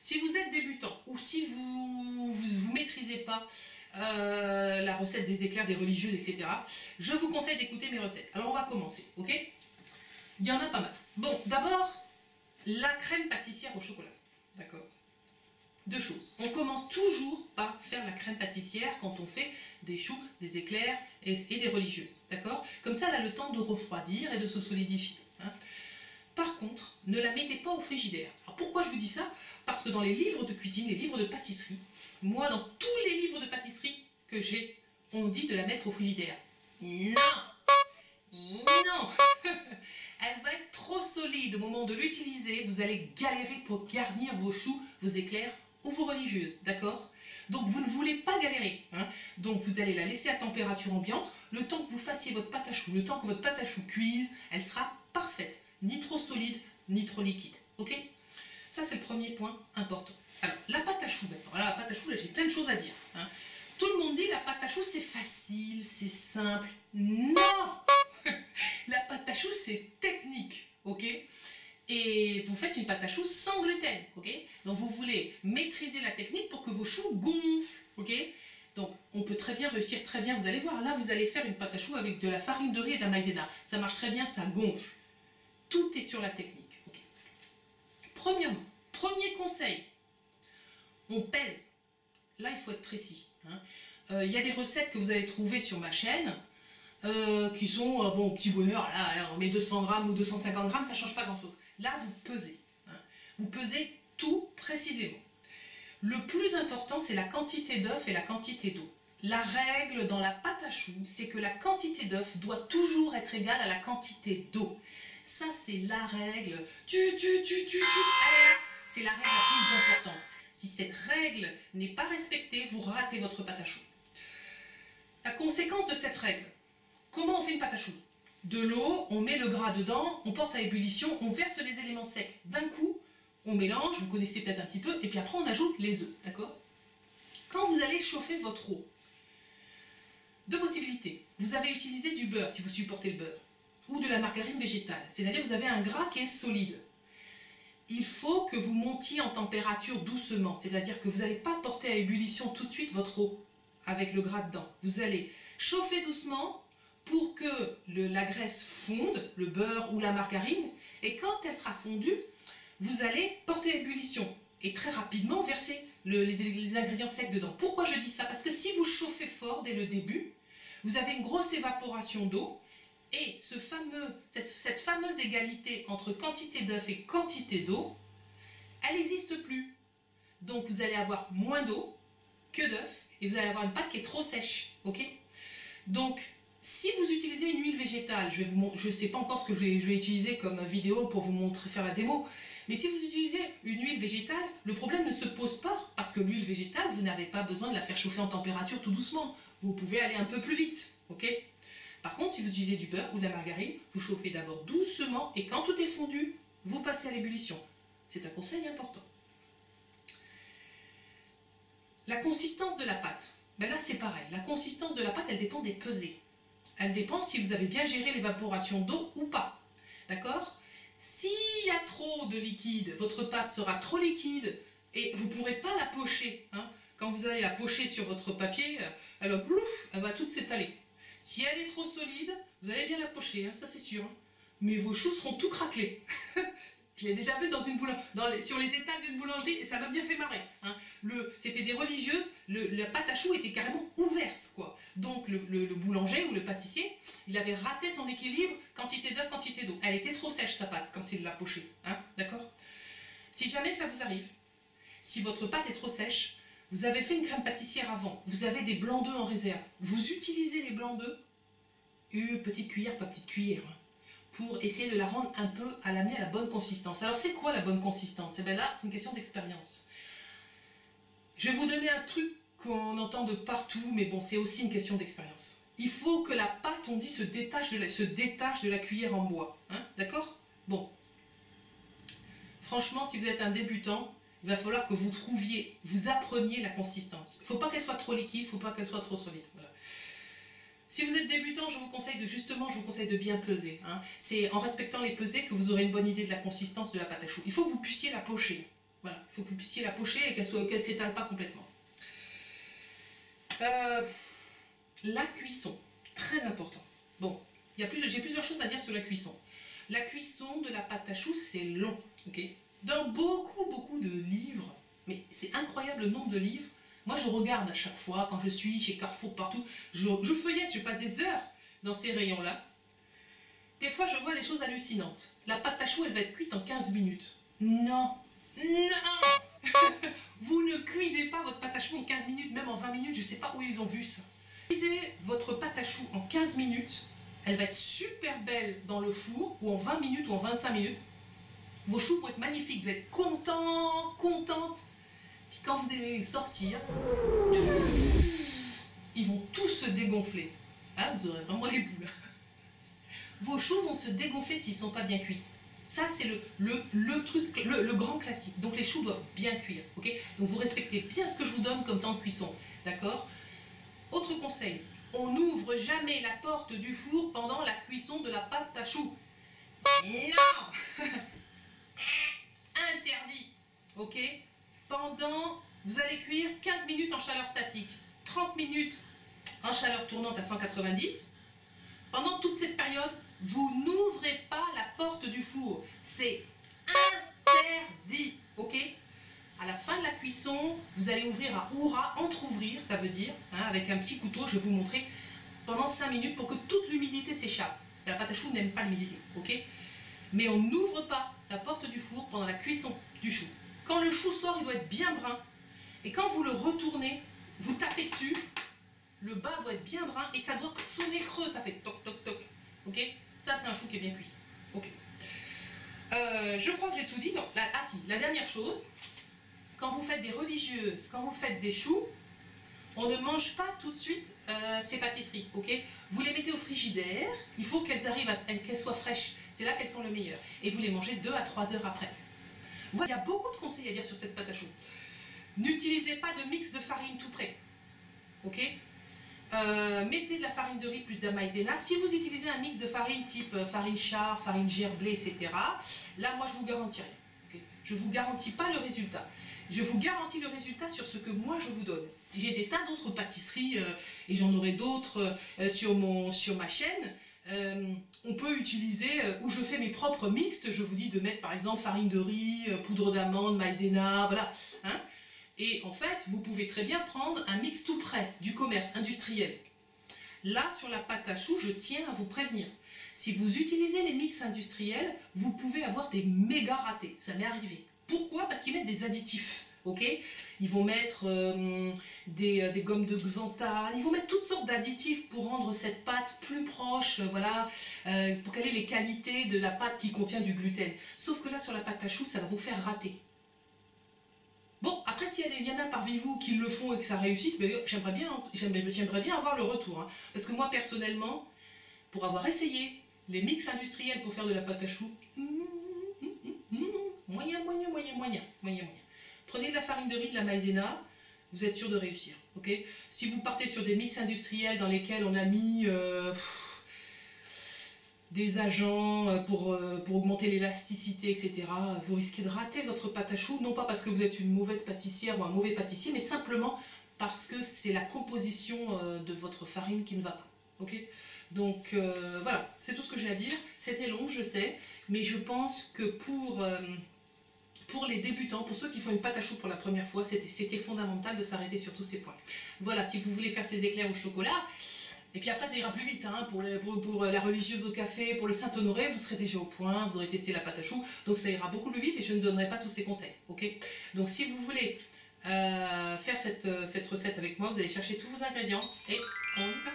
Si vous êtes débutant ou si vous ne maîtrisez pas la recette des éclairs, des religieuses, etc., je vous conseille d'écouter mes recettes. Alors on va commencer, ok? Il y en a pas mal. Bon, d'abord, la crème pâtissière au chocolat, d'accord? Deux choses. On commence toujours par faire la crème pâtissière quand on fait des choux, des éclairs et des religieuses, d'accord? Comme ça, elle a le temps de refroidir et de se solidifier. Hein. Par contre, ne la mettez pas au frigidaire. Alors pourquoi je vous dis ça? Parce que dans les livres de cuisine, les livres de pâtisserie, moi, dans tous les livres de pâtisserie que j'ai, on dit de la mettre au frigidaire. Non! Non! Elle va être trop solide au moment de l'utiliser. Vous allez galérer pour garnir vos choux, vos éclairs ou vos religieuses, d'accord? Donc vous ne voulez pas galérer. Hein? Donc vous allez la laisser à température ambiante. Le temps que vous fassiez votre pâte à choux, le temps que votre pâte à choux cuise, elle sera parfaite. Ni trop solide, ni trop liquide. Ok? Ça, c'est le premier point important. Alors, la pâte à choux, maintenant. Voilà, la pâte à choux, là, j'ai plein de choses à dire. Hein. Tout le monde dit la pâte à choux, c'est facile, c'est simple. Non! La pâte à choux, c'est technique. Ok? Et vous faites une pâte à choux sans gluten. Ok? Donc, vous voulez maîtriser la technique pour que vos choux gonflent. Ok? Donc, on peut très bien réussir, très bien. Vous allez voir, là, vous allez faire une pâte à choux avec de la farine de riz et de la maïzena. Ça marche très bien, ça gonfle. Tout est sur la technique. Okay. Premièrement, premier conseil, on pèse. Là, il faut être précis. Hein. Y a des recettes que vous allez trouver sur ma chaîne qui sont, bon, petit bonheur, là, on met 200 grammes ou 250 grammes, ça ne change pas grand-chose. Là, vous pesez. Hein. Vous pesez tout précisément. Le plus important, c'est la quantité d'œufs et la quantité d'eau. La règle dans la pâte à choux, c'est que la quantité d'œufs doit toujours être égale à la quantité d'eau. Ça, c'est la règle. Alerte! C'est la règle la plus importante. Si cette règle n'est pas respectée, vous ratez votre pâte à choux. La conséquence de cette règle, comment on fait une pâte à choux? De l'eau, on met le gras dedans, on porte à ébullition, on verse les éléments secs. D'un coup, on mélange, vous connaissez peut-être un petit peu, et puis après on ajoute les œufs, d'accord? Quand vous allez chauffer votre eau, deux possibilités. Vous avez utilisé du beurre, si vous supportez le beurre, ou de la margarine végétale, c'est-à-dire vous avez un gras qui est solide. Il faut que vous montiez en température doucement, c'est-à-dire que vous n'allez pas porter à ébullition tout de suite votre eau avec le gras dedans. Vous allez chauffer doucement pour que la graisse fonde, le beurre ou la margarine, et quand elle sera fondue, vous allez porter à ébullition et très rapidement verser les ingrédients secs dedans. Pourquoi je dis ça? Parce que si vous chauffez fort dès le début, vous avez une grosse évaporation d'eau, et cette fameuse égalité entre quantité d'œuf et quantité d'eau, elle n'existe plus. Donc vous allez avoir moins d'eau que d'œuf et vous allez avoir une pâte qui est trop sèche. Ok? Donc si vous utilisez une huile végétale, je ne sais pas encore ce que je vais utiliser comme vidéo pour vous montrer, faire la démo, mais si vous utilisez une huile végétale, le problème ne se pose pas parce que l'huile végétale, vous n'avez pas besoin de la faire chauffer en température tout doucement. Vous pouvez aller un peu plus vite. Ok? Par contre, si vous utilisez du beurre ou de la margarine, vous chauffez d'abord doucement et quand tout est fondu, vous passez à l'ébullition. C'est un conseil important. La consistance de la pâte. Ben là, c'est pareil. La consistance de la pâte, elle dépend des pesées. Elle dépend si vous avez bien géré l'évaporation d'eau ou pas. D'accord? S'il y a trop de liquide, votre pâte sera trop liquide et vous ne pourrez pas la pocher. Hein. Quand vous allez la pocher sur votre papier, elle va toute s'étaler. Si elle est trop solide, vous allez bien la pocher, hein, ça c'est sûr. Hein. Mais vos choux seront tout craquelés. Je l'ai déjà vu dans une sur les étals d'une boulangerie et ça m'a bien fait marrer. Hein. C'était des religieuses, la pâte à choux était carrément ouverte, quoi. Donc le boulanger ou le pâtissier, il avait raté son équilibre, quantité d'œuf, quantité d'eau. Elle était trop sèche sa pâte quand il l'a pochée. Hein, d'accord? Si jamais ça vous arrive, si votre pâte est trop sèche, vous avez fait une crème pâtissière avant, vous avez des blancs d'œufs en réserve. Vous utilisez les blancs d'œufs, une petite cuillère, pas petite cuillère, hein, pour essayer de la rendre un peu, à l'amener à la bonne consistance. Alors c'est quoi la bonne consistance? Et bien là, c'est une question d'expérience. Je vais vous donner un truc qu'on entend de partout, mais bon, c'est aussi une question d'expérience. Il faut que la pâte, on dit, se détache de la cuillère en bois. Hein, d'accord? Bon. Franchement, si vous êtes un débutant, il va falloir que vous appreniez la consistance. Il ne faut pas qu'elle soit trop liquide, il ne faut pas qu'elle soit trop solide. Voilà. Si vous êtes débutant, je vous conseille de bien peser. Hein. C'est en respectant les pesées que vous aurez une bonne idée de la consistance de la pâte à choux. Il faut que vous puissiez la pocher. Voilà, il faut que vous puissiez la pocher et qu'elle ne s'étale pas complètement. La cuisson, très important. Bon, j'ai plusieurs choses à dire sur la cuisson. La cuisson de la pâte à choux, c'est long, ok? Dans beaucoup de livres, mais c'est incroyable le nombre de livres. Moi, je regarde à chaque fois, quand je suis chez Carrefour, partout, je feuillette, je passe des heures dans ces rayons-là. Des fois, je vois des choses hallucinantes. La pâte à choux, elle va être cuite en 15 minutes. Non, non. Vous ne cuisez pas votre pâte à choux en 15 minutes, même en 20 minutes, je ne sais pas où ils ont vu ça. Cuisez votre pâte à choux en 15 minutes, elle va être super belle dans le four, ou en 20 minutes, ou en 25 minutes. Vos choux vont être magnifiques, vous êtes content, contente. Puis quand vous allez sortir, ils vont tous se dégonfler. Hein, vous aurez vraiment les boules. Vos choux vont se dégonfler s'ils ne sont pas bien cuits. Ça, c'est le grand classique. Donc les choux doivent bien cuire. Okay, donc vous respectez bien ce que je vous donne comme temps de cuisson. D'accord? Autre conseil, on n'ouvre jamais la porte du four pendant la cuisson de la pâte à choux. Non. Interdit. Ok? Vous allez cuire 15 minutes en chaleur statique, 30 minutes en chaleur tournante à 190. Pendant toute cette période, vous n'ouvrez pas la porte du four. C'est interdit. Ok? À la fin de la cuisson, vous allez ouvrir à Oura, entre-ouvrir, ça veut dire, hein, avec un petit couteau, je vais vous montrer, pendant 5 minutes pour que toute l'humidité s'échappe. La pâte à choux n'aime pas l'humidité, ok? Mais on n'ouvre pas la porte du four pendant la cuisson du chou. Quand le chou sort, il doit être bien brun. Et quand vous le retournez, vous tapez dessus, le bas doit être bien brun et ça doit sonner creux, ça fait toc toc toc, ok? Ça, c'est un chou qui est bien cuit, ok? Je crois que j'ai tout dit. Non, la dernière chose, quand vous faites des religieuses, quand vous faites des choux, on ne mange pas tout de suite ces pâtisseries, ok? Vous les mettez au frigidaire, il faut qu'elles arrivent, qu'elles soient fraîches, c'est là qu'elles sont le meilleur. Et vous les mangez 2 à 3 heures après. Voilà, il y a beaucoup de conseils à dire sur cette pâte à choux. N'utilisez pas de mix de farine tout prêt, ok? Mettez de la farine de riz plus de la maïzena. Si vous utilisez un mix de farine type farine char, farine gerblé, etc., là, moi, je vous garantis rien. Okay, je ne vous garantis pas le résultat. Je vous garantis le résultat sur ce que moi, je vous donne. J'ai des tas d'autres pâtisseries et j'en aurai d'autres sur ma chaîne. On peut utiliser, où je fais mes propres mixtes, je vous dis de mettre par exemple farine de riz, poudre d'amande, maïzena, voilà. Hein. Et en fait, vous pouvez très bien prendre un mix tout prêt du commerce industriel. Là, sur la pâte à choux, je tiens à vous prévenir. Si vous utilisez les mix industriels, vous pouvez avoir des méga ratés. Ça m'est arrivé. Pourquoi? Parce qu'ils mettent des additifs. Ok, ils vont mettre des gommes de xanthane, ils vont mettre toutes sortes d'additifs pour rendre cette pâte plus proche, voilà, pour qu'elle ait les qualités de la pâte qui contient du gluten. Sauf que là, sur la pâte à choux, ça va vous faire rater. Bon, après, s'il y en a parmi vous qui le font et que ça réussisse, ben, j'aimerais bien avoir le retour. Hein. Parce que moi, personnellement, pour avoir essayé les mix industriels pour faire de la pâte à choux, moyen. Prenez de la farine de riz, de la maïzena, vous êtes sûr de réussir. Okay, si vous partez sur des mix industriels dans lesquels on a mis des agents pour augmenter l'élasticité, etc., vous risquez de rater votre pâte à choux, non pas parce que vous êtes une mauvaise pâtissière ou un mauvais pâtissier, mais simplement parce que c'est la composition de votre farine qui ne va pas. Okay, donc voilà, c'est tout ce que j'ai à dire. C'était long, je sais, mais je pense que pour les débutants, pour ceux qui font une pâte à choux pour la première fois, c'était fondamental de s'arrêter sur tous ces points. Voilà, si vous voulez faire ces éclairs au chocolat, et puis après ça ira plus vite, hein, pour la religieuse au café, pour le Saint-Honoré, vous serez déjà au point, vous aurez testé la pâte à choux, donc ça ira beaucoup plus vite et je ne donnerai pas tous ces conseils. Okay, donc si vous voulez faire cette recette avec moi, vous allez chercher tous vos ingrédients et on y va.